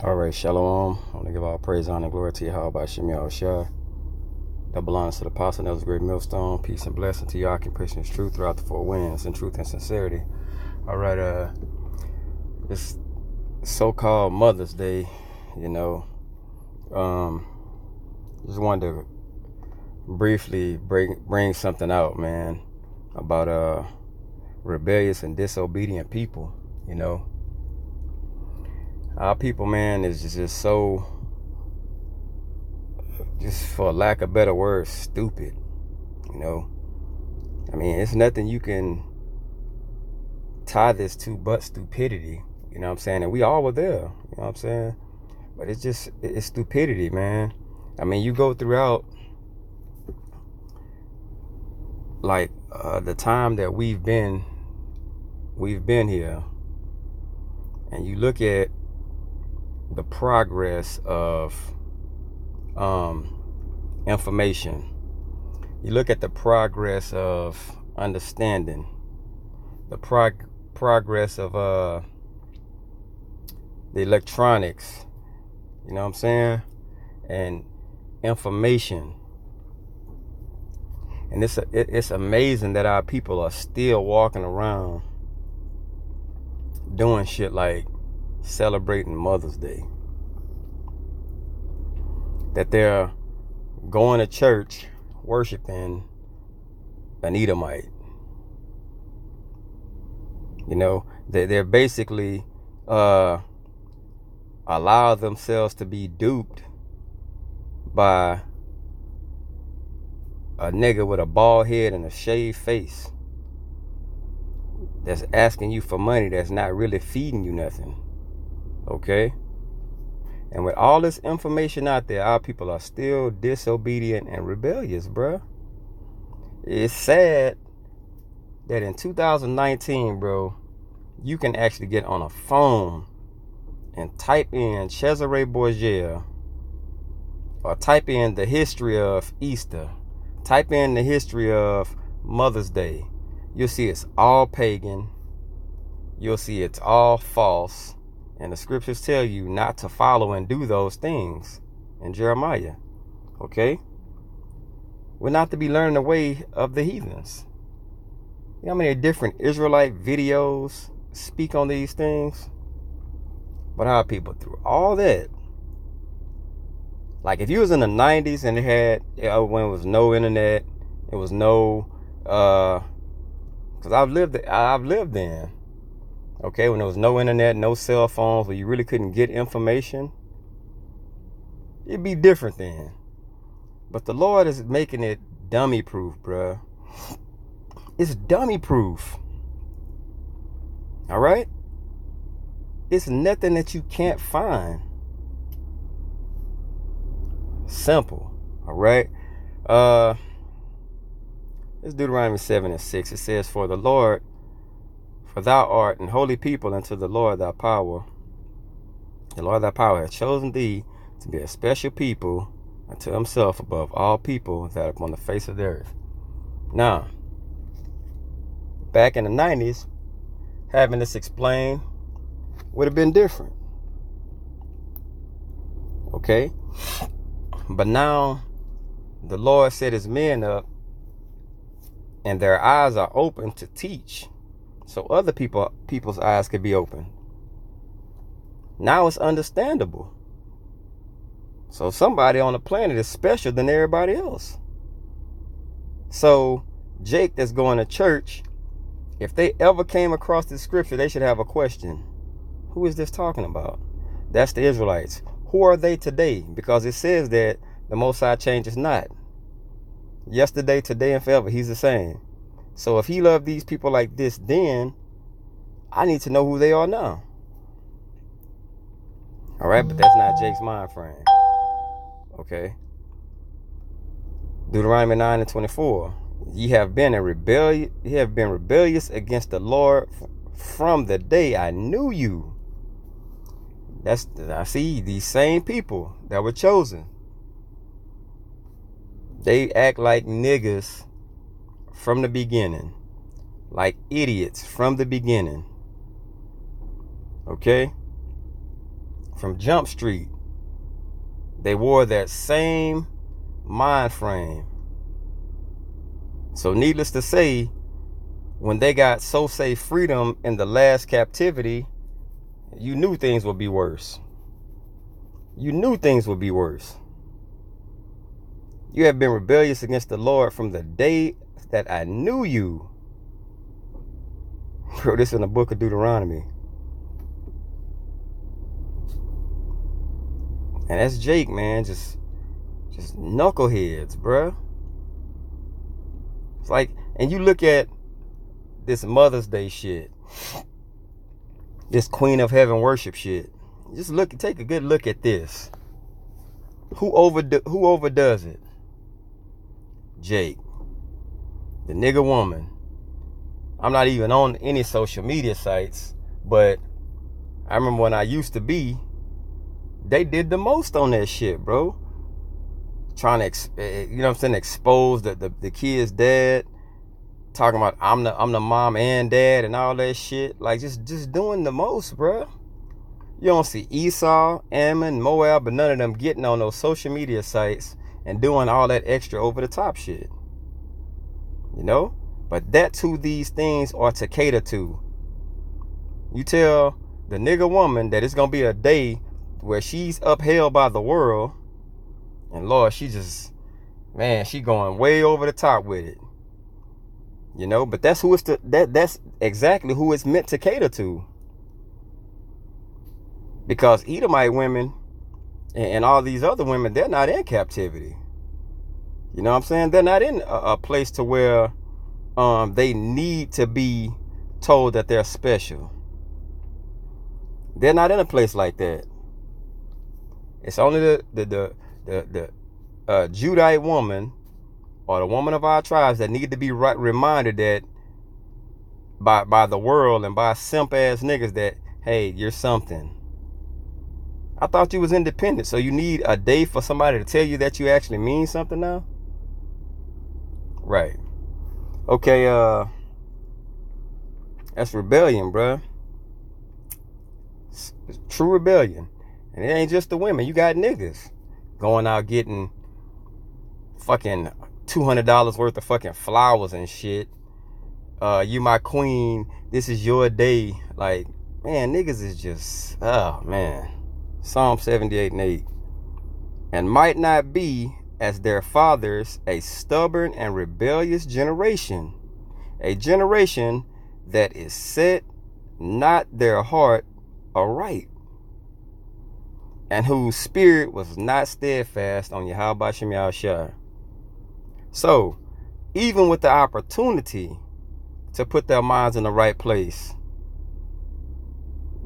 All right, shalom. I want to give all praise, honor, and glory to you. How about Shemi Shai? That belongs to the apostle, that was a great millstone. Peace and blessing to y'all. Keep preaching truth throughout the four winds, and truth and sincerity. All right, this so-called Mother's Day, just wanted to briefly bring something out, man, about rebellious and disobedient people. Our people, man, is just so, just for lack of better words, stupid. I mean, it's nothing you can tie this to but stupidity. You know what I'm saying? And we all were there. You know what I'm saying? But it's stupidity, man. I mean, you go throughout like the time that we've been here, and you look at the progress of information. You look at the progress of understanding, the progress of the electronics, you know what I'm saying, and information. And it's amazing that our people are still walking around doing shit like celebrating Mother's Day. That they're going to church worshiping an Edomite. They're basically allow themselves to be duped by a nigga with a bald head and a shaved face that's asking you for money that's not really feeding you nothing. Okay? And with all this information out there, our people are still disobedient and rebellious, bruh. It's sad that in 2019, bro, you can actually get on a phone and type in Cesare Borgia, or type in the history of Easter, type in the history of Mother's Day. You'll see it's all pagan. You'll see it's all false. And the scriptures tell you not to follow and do those things in Jeremiah. Okay? We're not to be learning the way of the heathens. You know how many different Israelite videos speak on these things? But our people, through all that, like if you was in the 90s and it had, when it was no internet, it was no, because I've lived in, okay, when there was no internet, no cell phones, where you really couldn't get information, it'd be different then. But the Lord is making it dummy proof, bruh. It's dummy proof. All right? It's nothing that you can't find. Simple. All right? It's Deuteronomy 7:6. It says, For thou art an holy people unto the Lord thy power. The Lord thy power hath chosen thee to be a special people unto himself above all people that are upon the face of the earth. Now, back in the 90s, having this explained would have been different. Okay? But now, the Lord set his men up, and their eyes are open to teach, so other people's eyes could be open. Now it's understandable. So somebody on the planet is special than everybody else. So Jake that's going to church, if they ever came across this scripture, they should have a question. Who is this talking about? That's the Israelites. Who are they today? Because it says that the Most High changes not. Yesterday, today, and forever, he's the same. So if he loved these people like this then, I need to know who they are now. All right, but that's not Jake's mind frame. Okay. Deuteronomy 9:24. Ye have been rebellious against the Lord from the day I knew you. I see these same people that were chosen. They act like niggas from the beginning, like idiots from the beginning. Okay? from Jump Street. They wore that same mind frame. So needless to say, when they got so-say freedom in the last captivity, you knew things would be worse. You knew things would be worse. You have been rebellious against the Lord from the day that I knew you. Bro, this is in the book of Deuteronomy. And that's Jake, man. Just knuckleheads, bruh. It's like, and you look at this Mother's Day shit, this Queen of Heaven worship shit. Just look, take a good look at this. Who overdoes it? Jake, the nigga woman. I'm not even on any social media sites, but I remember when I used to be, they did the most on that shit, bro. Trying to, you know what I'm saying, expose the kid's dad, talking about I'm the mom and dad and all that shit. Like just doing the most, bro. You don't see Esau, Ammon, Moab, but none of them getting on those social media sites and doing all that extra over the top shit. You know? But that's who these things are to cater to. You tell the nigga woman that it's gonna be a day where she's upheld by the world, and Lord, she going way over the top with it. You know, but that's who that's exactly who it's meant to cater to. Because Edomite women and all these other women, they're not in captivity. You know what I'm saying? They're not in a place to where they need to be told that they're special. They're not in a place like that. It's only the Judite woman or the woman of our tribes that need to be reminded that by the world and by simp ass niggas that, hey, you're something. I thought you was independent, so you need a day for somebody to tell you that you actually mean something now? Right. Okay, that's rebellion, bruh. It's true rebellion. And it ain't just the women. You got niggas going out getting fucking $200 worth of fucking flowers and shit. You my queen. This is your day. Like, man, niggas is just, oh, man. Psalm 78:8. And might not be as their fathers a stubborn and rebellious generation, a generation that is set not their heart aright, and whose spirit was not steadfast on Yahweh Shem Yahushua. So, even with the opportunity to put their minds in the right place,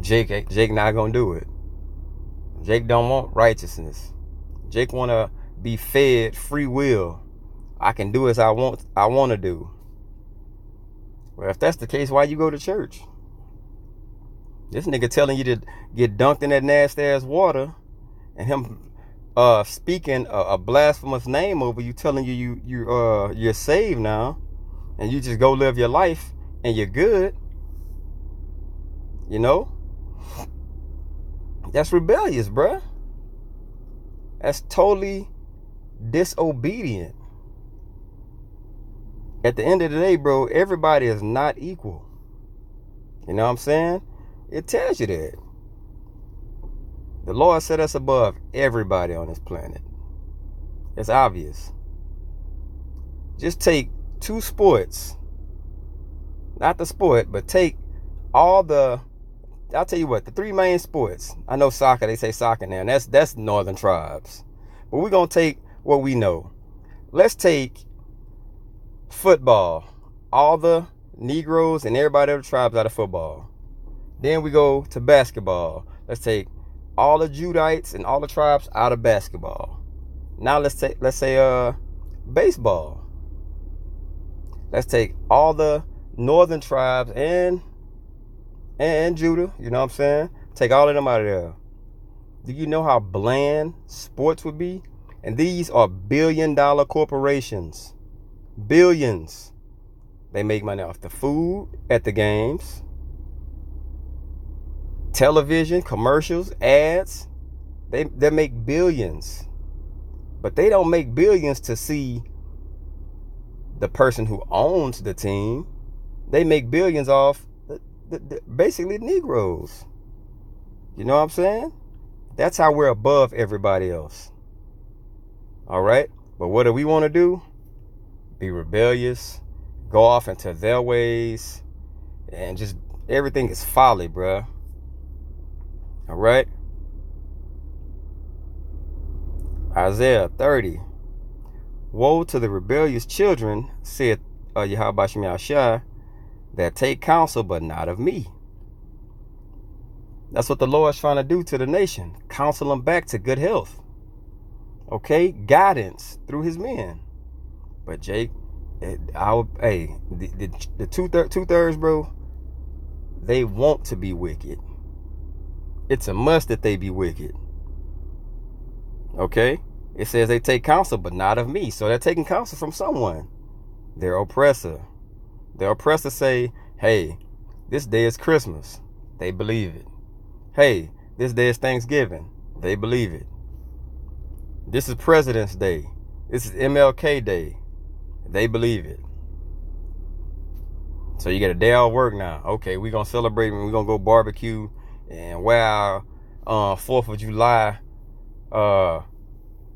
Jake not gonna do it. Jake don't want righteousness. Jake want to be fed free will. I can do as I want to do. Well, if that's the case, why you go to church? This nigga telling you to get dunked in that nasty ass water, and him speaking a blasphemous name over you, telling you're saved now, and you just go live your life and you're good. You know? That's rebellious, bruh. That's totally disobedient. At the end of the day, bro, everybody is not equal. You know what I'm saying? It tells you that. The Lord set us above everybody on this planet. It's obvious. Just take two sports. Not the sport, but take all the, I'll tell you what, the three main sports. I know soccer, they say soccer now, and that's northern tribes. But we're going to take what we know. Let's take football. All the Negroes and everybody of the tribes out of football. Then we go to basketball. Let's take all the Judites and all the tribes out of basketball. Now let's say baseball. Let's take all the northern tribes and Judah, you know what I'm saying? Take all of them out of there. Do you know how bland sports would be? And these are billion-dollar corporations. Billions. They make money off the food at the games. television, commercials, ads. They make billions. But they don't make billions to see the person who owns the team. They make billions off basically Negroes. You know what I'm saying? That's how we're above everybody else. All right? But what do we want to do? Be rebellious, go off into their ways, and just everything is folly, bruh. All right? Isaiah 30. Woe to the rebellious children, said Yahweh Shem Yahshua, that take counsel, but not of me. That's what the Lord's trying to do to the nation. Counsel them back to good health. Okay? Guidance through his men. But Jake, the two-thirds, bro, they want to be wicked. It's a must that they be wicked. Okay? It says they take counsel, but not of me. So they're taking counsel from someone. Their oppressor. Their oppressor say, hey, this day is Christmas. They believe it. Hey, this day is Thanksgiving. They believe it. This is President's Day. This is MLK Day. They believe it. So you get a day off work now. Okay, we're going to celebrate and we're going to go barbecue and wear our 4th of July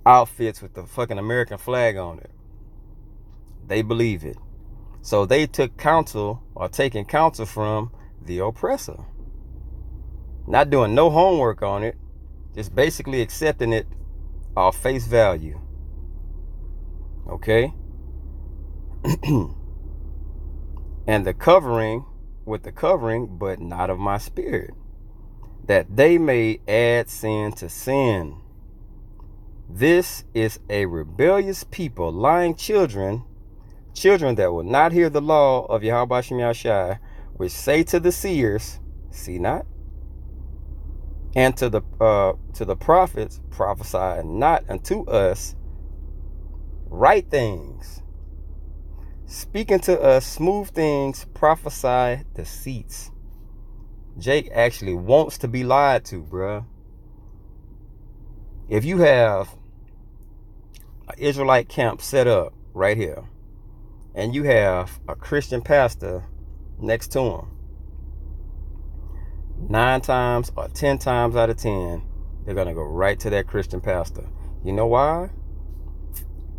outfits with the fucking American flag on it. They believe it. So they took counsel or taking counsel from the oppressor. Not doing no homework on it. Just basically accepting it off face value. Okay? And the covering with the covering, but not of my spirit, that they may add sin to sin. This is a rebellious people, lying children that will not hear the law of Yahweh Shem Yahshua, which say to the seers, see not, and to the prophets, prophesy not unto us right things, speaking to us smooth things, prophesy deceits. Jake actually wants to be lied to, bruh. If you have an Israelite camp set up right here, and you have a Christian pastor next to him, 9 times or 10 times out of 10, they're going to go right to that Christian pastor. You know why?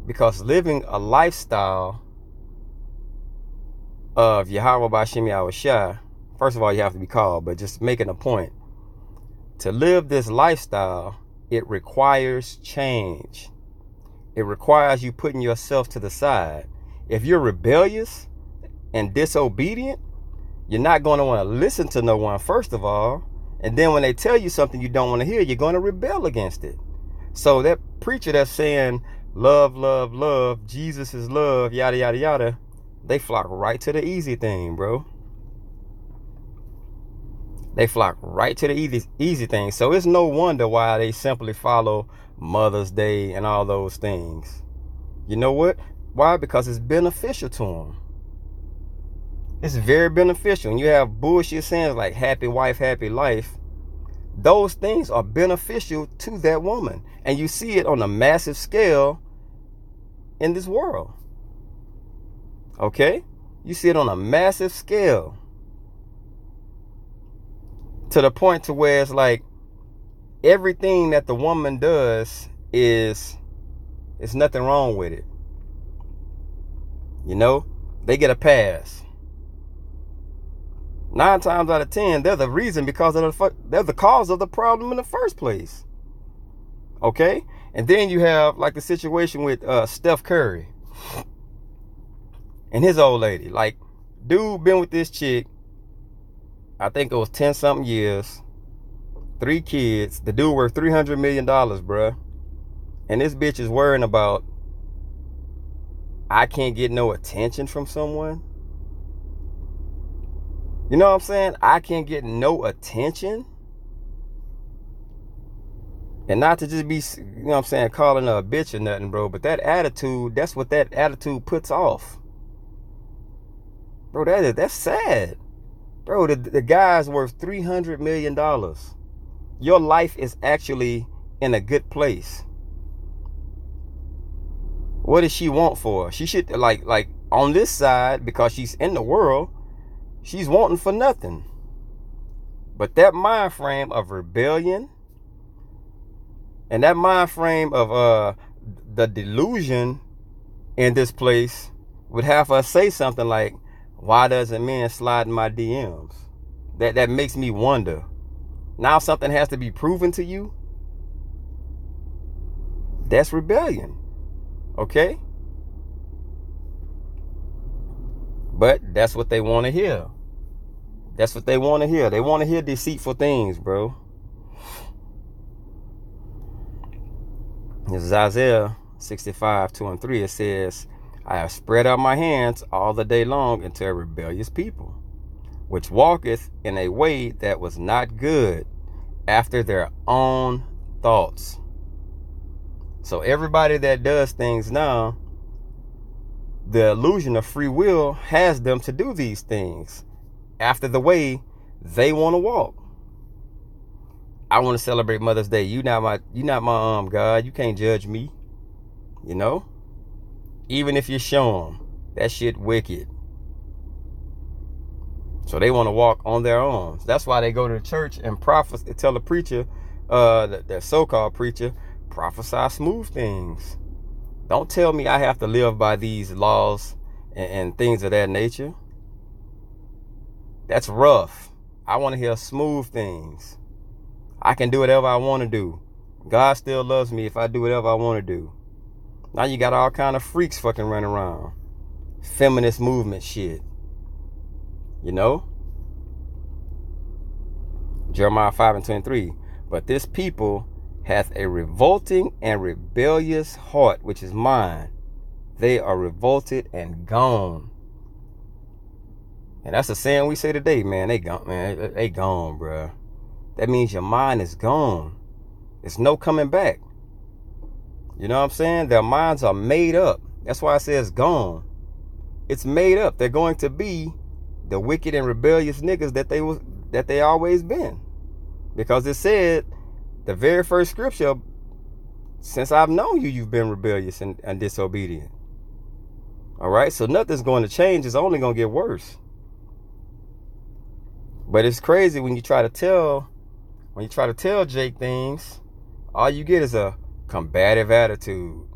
Because living a lifestyle of Yahweh B'Shem Yahushua, first of all, you have to be called, but just making a point. To live this lifestyle, it requires change. It requires you putting yourself to the side. If you're rebellious and disobedient, you're not going to want to listen to no one, first of all. And then when they tell you something you don't want to hear, you're going to rebel against it. So that preacher that's saying, love, love, love, Jesus is love, yada, yada, yada, they flock right to the easy thing, bro. They flock right to the easy thing. So it's no wonder why they simply follow Mother's Day and all those things. You know what? Why? Because it's beneficial to them. It's very beneficial. And you have bullshit sayings like happy wife, happy life. Those things are beneficial to that woman. And you see it on a massive scale in this world. Okay? You see it on a massive scale. To the point to where it's like everything that the woman does is nothing wrong with it. You know? They get a pass. 9 times out of 10, they're the reason because they're the cause of the problem in the first place. Okay? And then you have like the situation with Steph Curry and his old lady. Like, dude been with this chick, I think it was 10 something years, 3 kids. The dude worth $300 million, bruh. And this bitch is worrying about, I can't get no attention from someone. You know what I'm saying? I can't get no attention. And not to just be, you know what I'm saying, calling her a bitch or nothing, bro. But that attitude, that's what that attitude puts off. Bro, that's sad. Bro, the guy's worth $300 million. Your life is actually in a good place. What does she want for? She should, like on this side, because she's in the world, she's wanting for nothing. But that mind frame of rebellion and that mind frame of the delusion in this place would have us say something like, why doesn't men slide in my DMs? That makes me wonder. Now something has to be proven to you? That's rebellion. Okay? But that's what they want to hear. That's what they want to hear. They want to hear deceitful things, bro. This is Isaiah 65, 2 and 3. It says, I have spread out my hands all the day long unto a rebellious people, which walketh in a way that was not good, after their own thoughts. So everybody that does things now, the illusion of free will has them to do these things after the way they want to walk. I want to celebrate Mother's Day. You not my God. You can't judge me. You know? Even if you show them, that shit wicked. So they want to walk on their own. That's why they go to the church and tell the preacher, that so-called preacher, prophesy smooth things. Don't tell me I have to live by these laws and things of that nature. That's rough. I want to hear smooth things. I can do whatever I want to do. God still loves me if I do whatever I want to do. Now you got all kind of freaks fucking running around. Feminist movement shit. You know? Jeremiah 5 and 23. But this people hath a revolting and rebellious heart, which is mine. They are revolted and gone. And that's a saying we say today, man. They gone, man. They gone, bruh. That means your mind is gone. There's no coming back. You know what I'm saying? Their minds are made up. That's why it says gone. It's made up. They're going to be the wicked and rebellious niggas that they always been. Because it said, the very first scripture, since I've known you, you've been rebellious and disobedient. All right? So nothing's going to change. It's only going to get worse. But it's crazy when you try to tell Jake things, all you get is a combative attitude.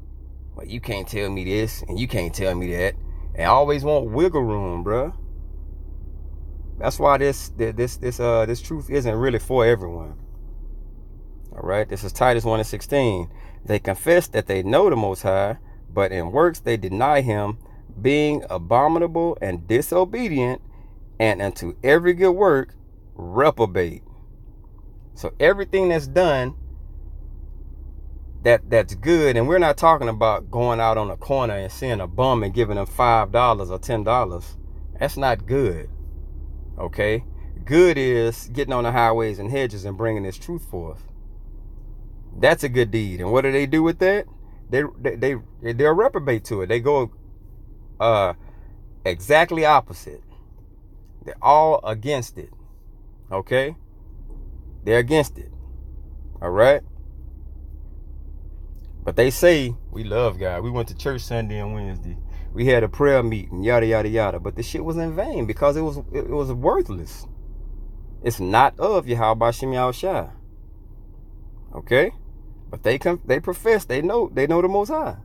Well, you can't tell me this and you can't tell me that. And I always want wiggle room, bruh. That's why this truth isn't really for everyone. All right, this is Titus 1 and 16. They confess that they know the Most High, but in works they deny him, being abominable and disobedient, and unto every good work reprobate. So everything that's done that's good, and we're not talking about going out on a corner and seeing a bum and giving them $5 or $10. That's not good. Okay? Good is getting on the highways and hedges and bringing this truth forth. That's a good deed. And what do they do with that? They're reprobate to it. They go exactly opposite. They're all against it. Okay? They're against it. All right? But they say, we love God. We went to church Sunday and Wednesday. We had a prayer meeting, yada, yada, yada. But the shit was in vain because it was worthless. It's not of Yahweh Shem Yahushua. Okay? But they profess, they know the Most High.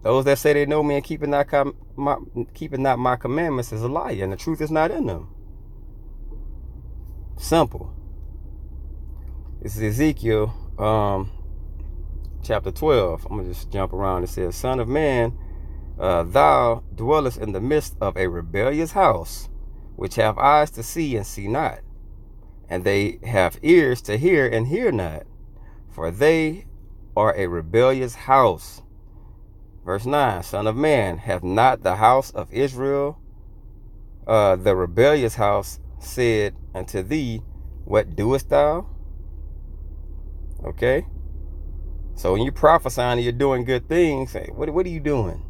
Those that say they know me and keeping not my commandments is a liar, and the truth is not in them. Simple. This is Ezekiel chapter 12. I'm going to just jump around. It says, Son of man, thou dwellest in the midst of a rebellious house, which have eyes to see and see not, and they have ears to hear and hear not, for they are a rebellious house. Verse 9, Son of man, hath not the house of Israel, the rebellious house, said unto thee, what doest thou? Okay? So when you're prophesying and you're doing good things, hey, what are you doing?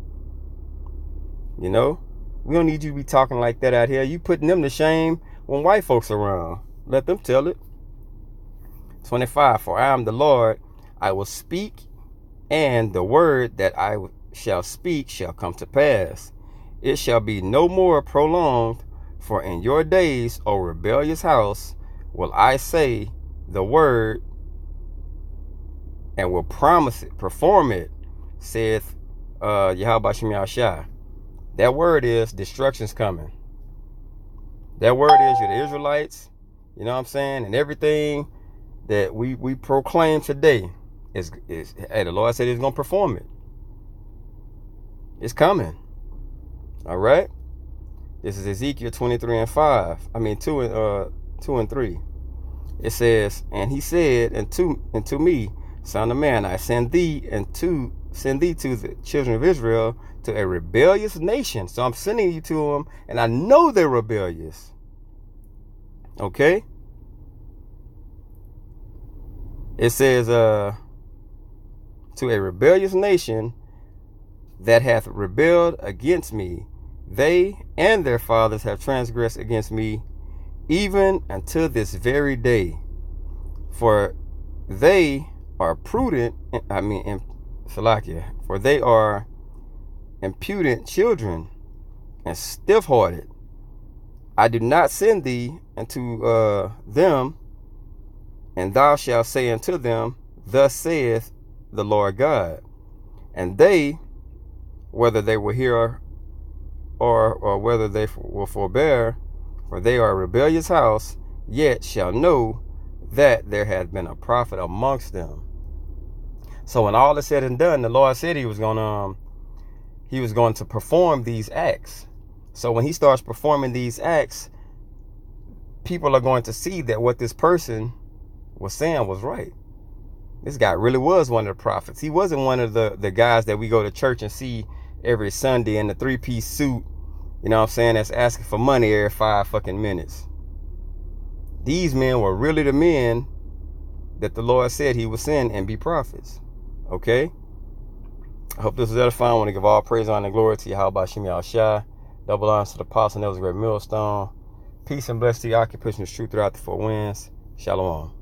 You know? We don't need you to be talking like that out here. You putting them to shame when white folks are around. Let them tell it. 25, for I am the Lord, I will speak, and the word that I shall speak shall come to pass. It shall be no more prolonged, for in your days, O rebellious house, will I say the word, and will promise it, perform it, saith Yahweh Shem Yahshua. That word is destruction's coming. That word is you're the Israelites, you know what I'm saying, and everything that we proclaim today is hey, the Lord said he's going to perform it. It's coming. All right. This is Ezekiel 23 and 5. I mean 2 and 3. It says, and he said unto me, son of man, I send thee to the children of Israel, to a rebellious nation. So I'm sending you to them, and I know they're rebellious. Okay. It says, to a rebellious nation that hath rebelled against me. They and their fathers have transgressed against me, even until this very day. For they are prudent, for they are impudent children and stiff-hearted. I do not send thee unto them, and thou shalt say unto them, thus saith the Lord God. And they, whether they will hear or whether they will forbear, for they are a rebellious house, yet shall know that there hath been a prophet amongst them. So when all is said and done, the Lord said he was going to perform these acts. So when he starts performing these acts, people are going to see that what this person was saying was right. This guy really was one of the prophets. He wasn't one of the guys that we go to church and see every Sunday in the 3-piece suit, you know what I'm saying, that's asking for money every 5 fucking minutes. These men were really the men that the Lord said he would send and be prophets. Okay? I hope this was edifying. I want to give all praise, honor, and glory to Yahweh Shem Yahshua. Double honors to the apostle, and that was a great millstone. Peace and blessing to the occupation of truth throughout the 4 winds. Shalom.